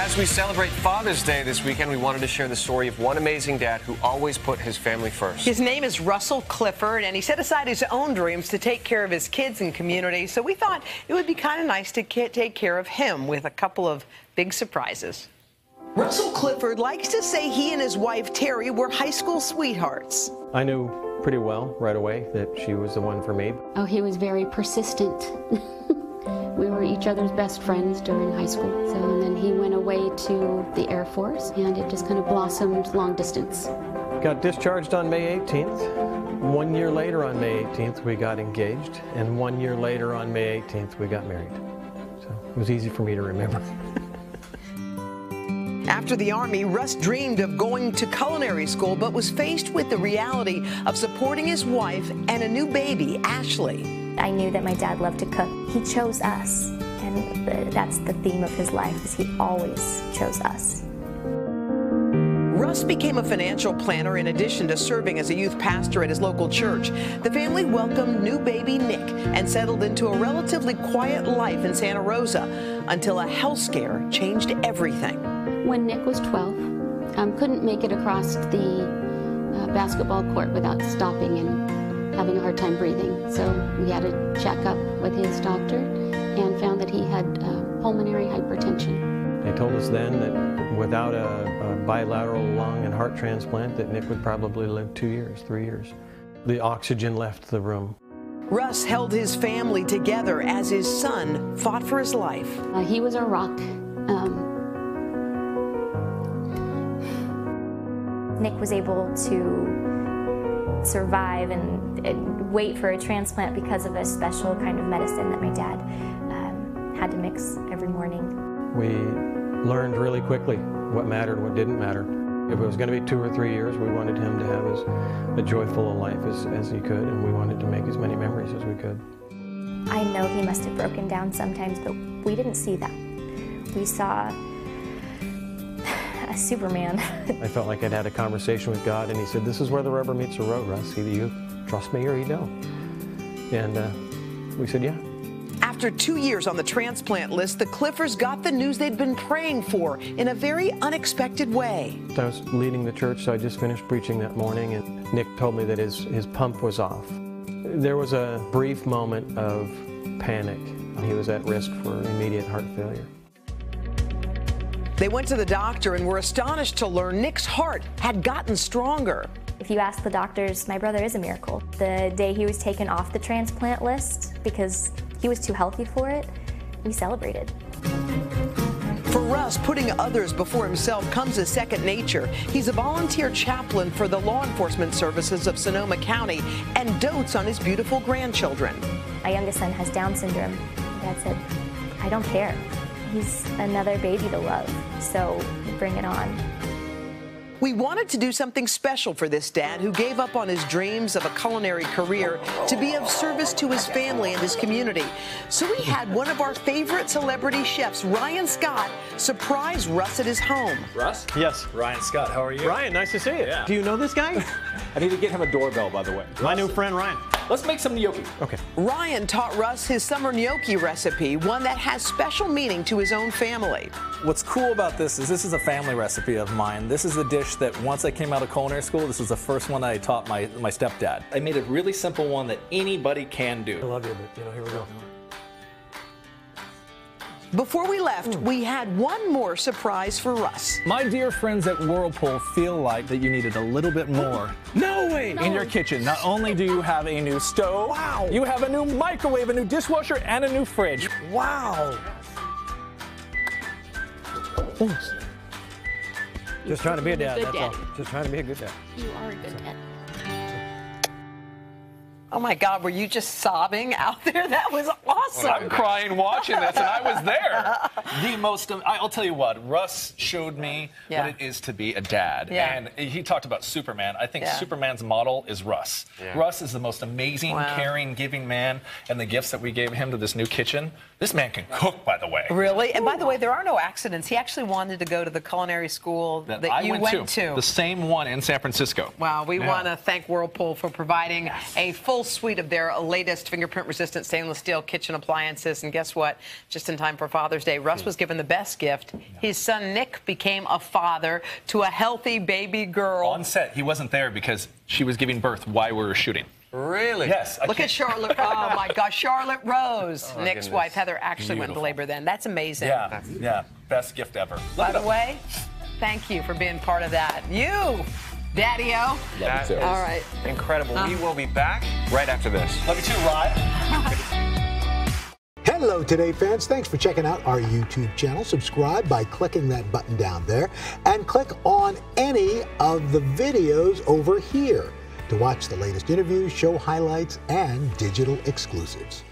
As we celebrate Father's Day this weekend, we wanted to share the story of one amazing dad who always put his family first. His name is Russ Clifford, and he set aside his own dreams to take care of his kids and community. So we thought it would be kind of nice to take care of him with a couple of big surprises. Russ Clifford likes to say he and his wife, Terry, were high school sweethearts. I knew pretty well right away that she was the one for me. Oh, he was very persistent. We were each other's best friends during high school. So, and then he went away to the Air Force, and it just kind of blossomed long distance. Got discharged on May 18th. 1 year later on May 18th, we got engaged. And 1 year later on May 18th, we got married. So it was easy for me to remember. After the Army, Russ dreamed of going to culinary school, but was faced with the reality of supporting his wife and a new baby, Ashley. I knew that my dad loved to cook. He chose us, and that's the theme of his life, is he always chose us. Russ became a financial planner in addition to serving as a youth pastor at his local church. The family welcomed new baby Nick and settled into a relatively quiet life in Santa Rosa until a health scare changed everything. When Nick was 12, couldn't make it across the basketball court without stopping and having a hard time breathing. So we had a checkup with his doctor and found that he had pulmonary hypertension. They told us then that without a bilateral lung and heart transplant that Nick would probably live 2 years, 3 years. The oxygen left the room. Russ held his family together as his son fought for his life. He was a rock. Nick was able to survive and wait for a transplant because of a special kind of medicine that my dad had to mix every morning. We learned really quickly what mattered, what didn't matter. If it was going to be 2 or 3 years, we wanted him to have as joyful a life as he could, and we wanted to make as many memories as we could. I know he must have broken down sometimes, but we didn't see that. We saw a Superman. I felt like I'd had a conversation with God, and he said, "This is where the rubber meets the road, Russ. Either you trust me or you don't." And we said, yeah. After 2 years on the transplant list, the Cliffords got the news they'd been praying for in a very unexpected way. I was leading the church, so I just finished preaching that morning, and Nick told me that his pump was off. There was a brief moment of panic. He was at risk for immediate heart failure. They went to the doctor and were astonished to learn Nick's heart had gotten stronger. If you ask the doctors, my brother is a miracle. The day he was taken off the transplant list because he was too healthy for it, we celebrated. For Russ, putting others before himself comes as second nature. He's a volunteer chaplain for the law enforcement services of Sonoma County and dotes on his beautiful grandchildren. My youngest son has Down syndrome. Dad said, "I don't care. He's another baby to love, so bring it on." We wanted to do something special for this dad who gave up on his dreams of a culinary career to be of service to his family and his community. So we had one of our favorite celebrity chefs, Ryan Scott, surprise Russ at his home. Russ? Yes. Ryan Scott, how are you? Ryan, nice to see you. Yeah. Do you know this guy? I need to get him a doorbell, by the way. My new friend, Ryan. Let's make some gnocchi. Okay. Ryan taught Russ his summer gnocchi recipe, one that has special meaning to his own family. What's cool about this is a family recipe of mine. This is a dish that once I came out of culinary school, this was the first one I taught my stepdad. I made a really simple one that anybody can do. I love you, but here we go. Before we left, we had one more surprise for Russ. My dear friends at Whirlpool feel like that you needed a little bit more. No way! In your kitchen. Not only do you have a new stove, wow, you have a new microwave, a new dishwasher, and a new fridge. Wow! Thanks. Just trying to be a dad, that's all. Just trying to be a good dad. You are a good dad. Oh my God, were you just sobbing out there? That was awesome. I'm crying watching this, and I was there. The most, I'll tell you what, Russ showed me what it is to be a dad. And he talked about Superman. I think Superman's model is Russ. Russ is the most amazing, caring, giving man, and the gifts that we gave him to this new kitchen. This man can cook, by the way. Really? And by the way, there are no accidents. He actually wanted to go to the culinary school that you went to. The same one in San Francisco. Wow, we want to thank Whirlpool for providing a full suite of their latest fingerprint-resistant stainless steel kitchen kitchen appliances. And guess what? Just in time for Father's Day, Russ was given the best gift. His son Nick became a father to a healthy baby girl. On set, he wasn't there because she was giving birth while we were shooting. Really? Yes. Look at Charlotte. Oh, my gosh. Charlotte Rose. Oh, Nick's wife, Heather, actually went into labor then. That's amazing. Yeah, yeah. Best gift ever. By the way, thank you for being part of that. You, Daddy-O. That is all right. Incredible. We will be back right after this. Love you too, Rod. Hello, Today fans. Thanks for checking out our YouTube channel. Subscribe by clicking that button down there and click on any of the videos over here to watch the latest interviews, show highlights, and digital exclusives.